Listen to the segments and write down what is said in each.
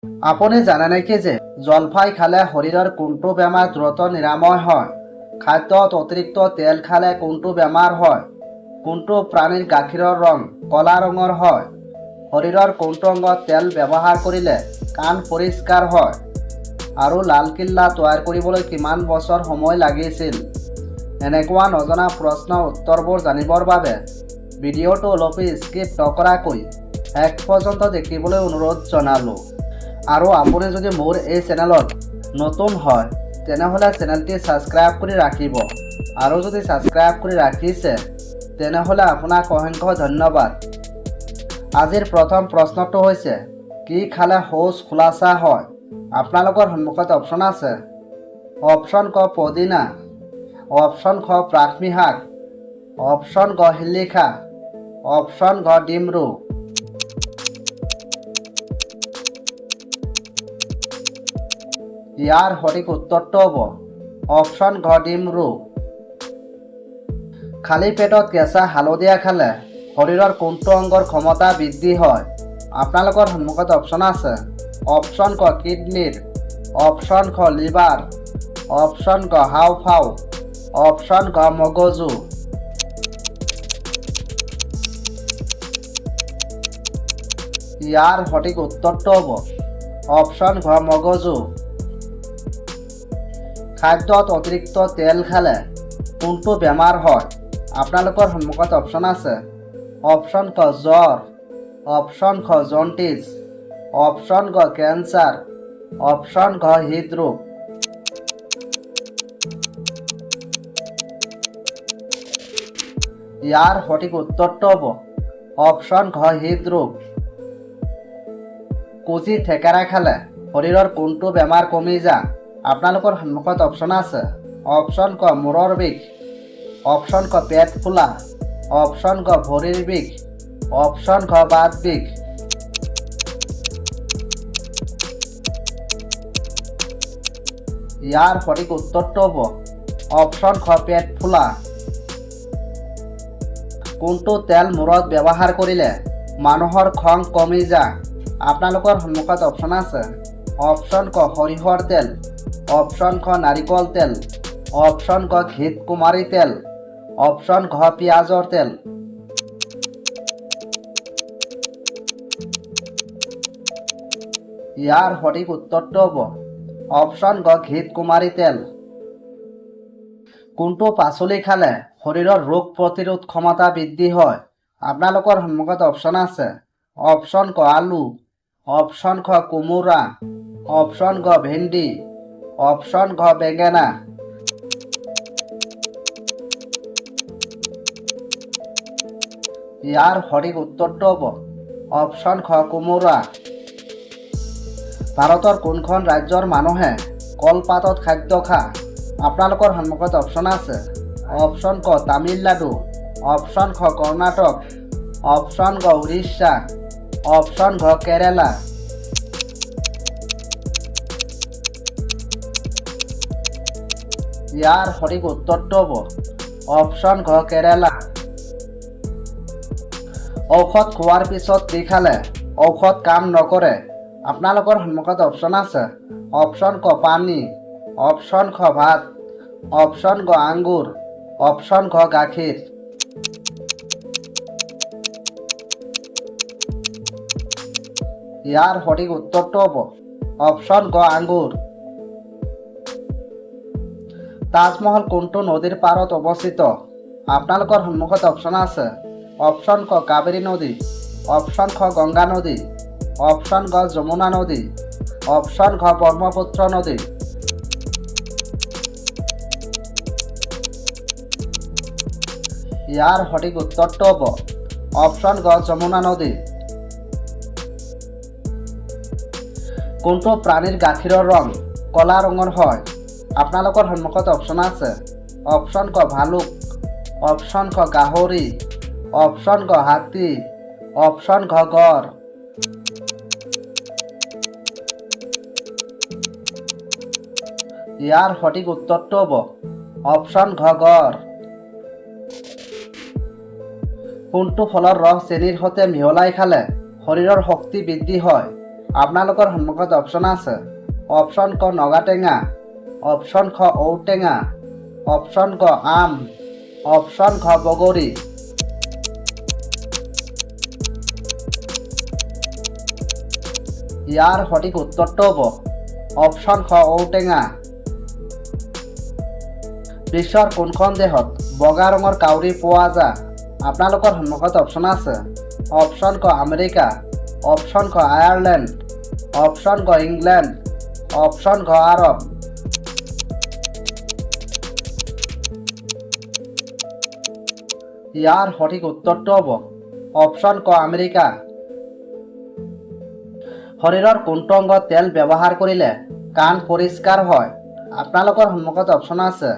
আপুনি জানে নেকি যে জলফাই খালে শৰীৰৰ কোনটো বেমাৰ দ্ৰুত নিৰাময় হয়? খাদ্যত অতিৰিক্ত তেল খালে কোনটো বেমাৰ হয়? কোনটো প্ৰাণীৰ গাখীৰৰ ৰং কলা ৰঙৰ হয়? শৰীৰৰ কোনটো অংগত তেল ব্যৱহাৰ কৰিলে কাণ পৰিষ্কাৰ হয়? আৰু লালকিল্লা তৈয়াৰ কৰিবলৈ কিমান বছৰ সময় লাগিছিল? এনেকুৱা নজনা প্ৰশ্নৰ উত্তৰবোৰ জানিবৰ বাবে ভিডিঅ'টো অলপ স্কিপ নকৰাকৈ শেষ পৰ্যন্ত দেখিবলৈ অনুৰোধ জনালোঁ। আৰু আপুনি যদি মোৰ এই চেনেলত নতুন হয় তেনেহ'লে চেনেলটি ছাবস্ক্ৰাইব কৰি ৰাখিব। আৰু যদি ছাবস্ক্ৰাইব কৰি ৰাখিছে তেনেহ'লে আপোনাক অসংখ্য ধন্যবাদ। আজিৰ প্ৰথম প্ৰশ্নটো হৈছে, কি খালে শৌচ খোলাচা হয়? আপোনালোকৰ সন্মুখত অপশ্যন আছে। অপশ্যন ক পদিনা, অপশ্যন খ ব্ৰাহ্মী শাক, অপশ্যন গ শিলিখা, অপশ্যন ঘ ডিমৰু। ইয়াৰ সঠিক উত্তৰটো হ'ব অপশ্যন ঘ ডিমৰু। খালী পেটত কেঁচা হালধীয়া খালে শৰীৰৰ কোনটো অংগৰ ক্ষমতা বৃদ্ধি হয়? আপোনালোকৰ সন্মুখত অপশ্যন আছে। অপশ্যন ক কিডনীৰ, অপশ্যন খ লিভাৰ, অপশ্যন গ হাওঁফাওঁ, অপশ্যন গ মগজু। ইয়াৰ সঠিক উত্তৰটো হ'ব অপশ্যন ঘ মগজু। খাদ্যত অতিৰিক্ত তেল খালে কোনটো বেমাৰ হয়? আপোনালোকৰ সন্মুখত অপশ্যন আছে। অপশ্যন ক জ্বৰ, অপশ্যন খ জণ্ডিছ, অপশ্যন গ কেঞ্চাৰ, অপশ্যন ঘ হৃদৰোগ। ইয়াৰ সঠিক উত্তৰটো হ'ব অপশ্যন ঘ হৃদৰোগ। কুজি থেকেৰা খালে শৰীৰৰ কোনটো বেমাৰ কমি যায়? আপোনালোকৰ সন্মুখত অপশ্যন আছে। অপশ্যন ক মূৰৰ বিষ, অপশ্যন ক পেট ফুলা, অপশ্যন ক ভৰিৰ বিষ, অপশ্যন খ বাত বিষ। ইয়াৰ সঠিক উত্তৰটো হ'ব অপশ্যন খ পেট ফুলা। কোনটো তেল মূৰত ব্যৱহাৰ কৰিলে মানুহৰ খং কমি যায়? আপোনালোকৰ সন্মুখত অপশ্যন আছে। অপশ্যন ক সৰিয়হৰ তেল, অপশ্যন খ নাৰিকল তেল, অপশ্যন ক ঘিত কুমাৰী তেল, অপশ্যন ঘ পিঁয়াজৰ তেল। ইয়াৰ সঠিক উত্তৰটো হ'ব অপশ্যন গ ঘিত কুমাৰী তেল। কোনটো পাচলি খালে শৰীৰৰ ৰোগ প্ৰতিৰোধ ক্ষমতা বৃদ্ধি হয়? আপোনালোকৰ সন্মুখত অপশ্যন আছে। অপশ্যন ক আলু, অপশ্যন খ কোমোৰা, অপশ্যন গ ভেন্দি, অপশ্যন ঘ বেঙেনা। ইয়াৰ সঠিক উত্তৰটো হ'ব অপশ্যন খ কোমোৰা। ভাৰতৰ কোনখন ৰাজ্যৰ মানুহে কলপাতত খাদ্য খায়? আপোনালোকৰ সন্মুখত অপশ্যন আছে। অপশ্যন ক তামিলনাডু, অপশ্যন খ কৰ্ণাটক, অপশ্যন গ উৰিষ্যা, অপশ্যন ঘ কেৰেলা। ইয়াৰ সঠিক উত্তৰটো হ'ব অপশ্যন ঘ কেৰেলা। ঔষধ খোৱাৰ পিছত কি খালে ঔষধ কাম নকৰে? আপোনালোকৰ সন্মুখত অপশ্যন আছে। অপশ্যন ক পানী, অপশ্যন খ ভাত, অপশ্যন গ আঙুৰ, অপশ্যন ঘ গাখীৰ। ইয়াৰ সঠিক উত্তৰটো হ'ব অপশ্যন গ আঙুৰ। তাজমহল কোনটো নদীৰ পাৰত অৱস্থিত? আপোনালোকৰ সন্মুখত অপশ্যন আছে। অপশ্যন ক কাবেৰী নদী, অপশ্যন খ গংগা নদী, অপশ্যন গ যমুনা নদী, অপশ্যন ঘ ব্ৰহ্মপুত্ৰ নদী। ইয়াৰ সঠিক উত্তৰটো হ'ব অপশ্যন গ যমুনা নদী। কোনটো প্ৰাণীৰ গাখীৰৰ ৰং কলা ৰঙৰ হয়? আপোনালোকৰ সন্মুখত অপশ্যন আছে। অপশ্যন ক ভালুক, অপশ্যন খ গাহৰি, অপশ্যন গ হাতী, অপশ্যন ঘ গড়। ইয়াৰ সঠিক উত্তৰটো হ'ব অপশ্যন ঘ গড়। কোনটো ফলৰ ৰস চেনিৰ সৈতে মিহলাই খালে শৰীৰৰ শক্তি বৃদ্ধি হয়? আপোনালোকৰ সন্মুখত অপশ্যন আছে। অপশ্যন ক নগাটেঙা, অপশ্যন খ ঔটেঙা, অপশ্যন ক আম, অপশ্যন খ বগৰী। ইয়াৰ সঠিক উত্তৰটো হ'ব অপশ্যন খ ঔটেঙা। বিশ্বৰ কোনখন দেশত বগা ৰঙৰ কাউৰী পোৱা যায়? আপোনালোকৰ সন্মুখত অপশ্যন আছে। অপশ্যন ক আমেৰিকা, অপশ্যন ক আয়াৰলেণ্ড, অপশ্যন ক ইংলেণ্ড, অপশ্যন ক আৰব। ইয়াৰ সঠিক উত্তৰটো হ'ব অপশ্যন ক আমেৰিকা। শৰীৰৰ কোনটো অংগত তেল ব্যৱহাৰ কৰিলে কাণ পৰিষ্কাৰ হয়? আপোনালোকৰ সন্মুখত অপশ্যন আছে।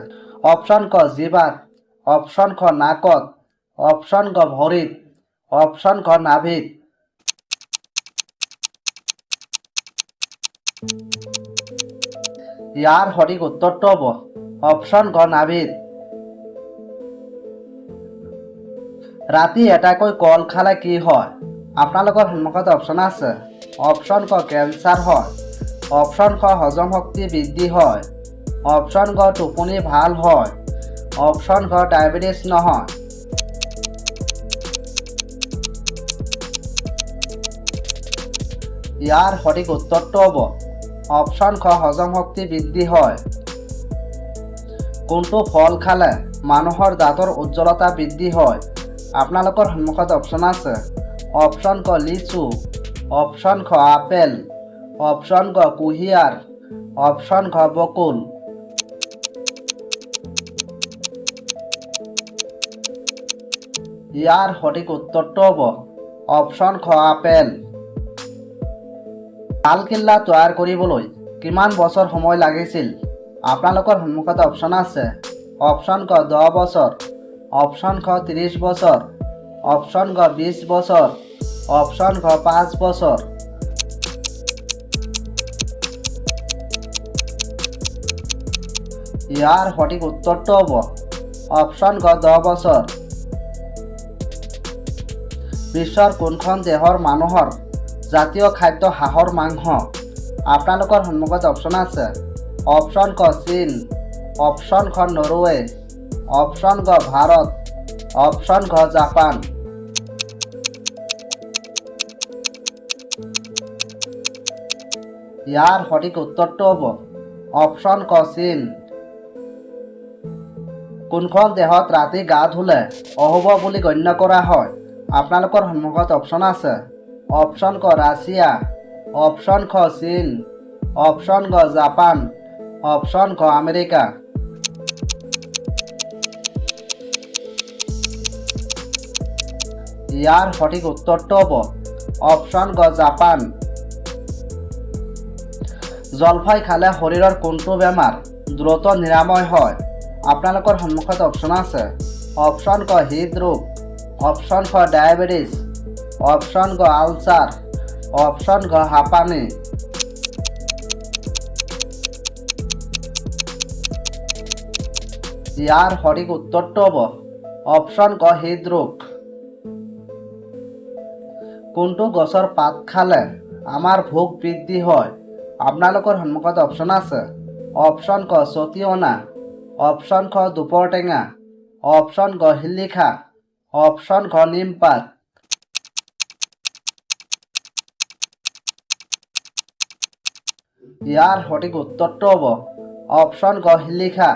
অপশ্যন ক জিভাত, অপশ্যন খ নাকত, অপশ্যন ক ভৰিত, অপশ্যন খ নাভিত। ইয়াৰ সঠিক উত্তৰটো হ'ব অপশ্যন খ নাভিত। ৰাতি এটাকৈ কল খালে কি হয়? আপোনালোকৰ সন্মুখত অপশ্যন আছে। অপশ্যন ক কেঞ্চাৰ হয়, অপশ্যন খ হজম শক্তি বৃদ্ধি হয়, অপশ্যন ক টোপনি ভাল হয়, অপশ্যন খ ডায়েবেটিছ নহয়। ইয়াৰ সঠিক উত্তৰটো হ'ব অপশ্যন খ হজম শক্তি বৃদ্ধি হয়। কোনটো ফল খালে মানুহৰ দাঁতৰ উজ্জ্বলতা বৃদ্ধি হয়? আপোনালোকৰ সন্মুখত অপশ্যন আছে। অপশ্যন ক লিচু, অপশ্যন খ আপেল, অপশ্যন ক কুঁহিয়াৰ, অপশ্যন খ বকুল। ইয়াৰ সঠিক উত্তৰটো হ'ব অপশ্যন খ আপেল। লালকিল্লা তৈয়াৰ কৰিবলৈ কিমান বছৰ সময় লাগিছিল? আপোনালোকৰ সন্মুখত অপশ্যন আছে। অপশ্যন ক 10 বছৰ, অপশ্যন খ 30 বছৰ, অপশ্যন খ 20 বছৰ, অপশ্যন খ 5 বছৰ। ইয়াৰ সঠিক উত্তৰটো হ'ব অপশ্যন খ 10 বছৰ। বিশ্বৰ কোনখন দেশৰ মানুহৰ জাতীয় খাদ্য হাঁহৰ মাংস? আপোনালোকৰ সন্মুখত অপশ্যন আছে। অপশ্যন ক চীন, অপশ্যন খ নৰৱে, অপশ্যন ক ভাৰত, অপশ্যন খ জাপান। ইয়াৰ সঠিক উত্তৰটো হ'ব অপশ্যন ক চীন। কোনখন দেশত ৰাতি গা ধুলে অশুভ বুলি গণ্য কৰা হয়? আপোনালোকৰ সন্মুখত অপশ্যন আছে। অপশ্যন ক ৰাছিয়া, অপশ্যন খ চীন, অপশ্যন ক জাপান, অপশ্যন খ আমেৰিকা। ইয়াৰ সঠিক উত্তৰটো হ'ব অপশ্যন ক জাপান। জলফাই খালে শৰীৰৰ কোনটো বেমাৰ দ্ৰুত নিৰাময় হয়? আপোনালোকৰ সন্মুখত অপশ্যন আছে। অপশ্যন ক হৃদৰোগ, অপশ্যন খ ডায়েবেটিছ, অপশ্যন ক আলচাৰ, অপশ্যন খ হাঁপানি। ইয়াৰ সঠিক উত্তৰটো হ'ব অপশ্যন ক হৃদৰোগ। কোনটো গছৰ পাত খালে আমাৰ ভোক বৃদ্ধি হয়? আপোনালোকৰ সন্মুখত অপশ্যন আছে। অপশ্যন ক ছটিয়না, অপশ্যন খ দুপৰটেঙা, অপশ্যন ক শিলিখা, অপশ্যন খ নিমপাত। ইয়াৰ সঠিক উত্তৰটো হ'ব অপশ্যন ক শিলিখা।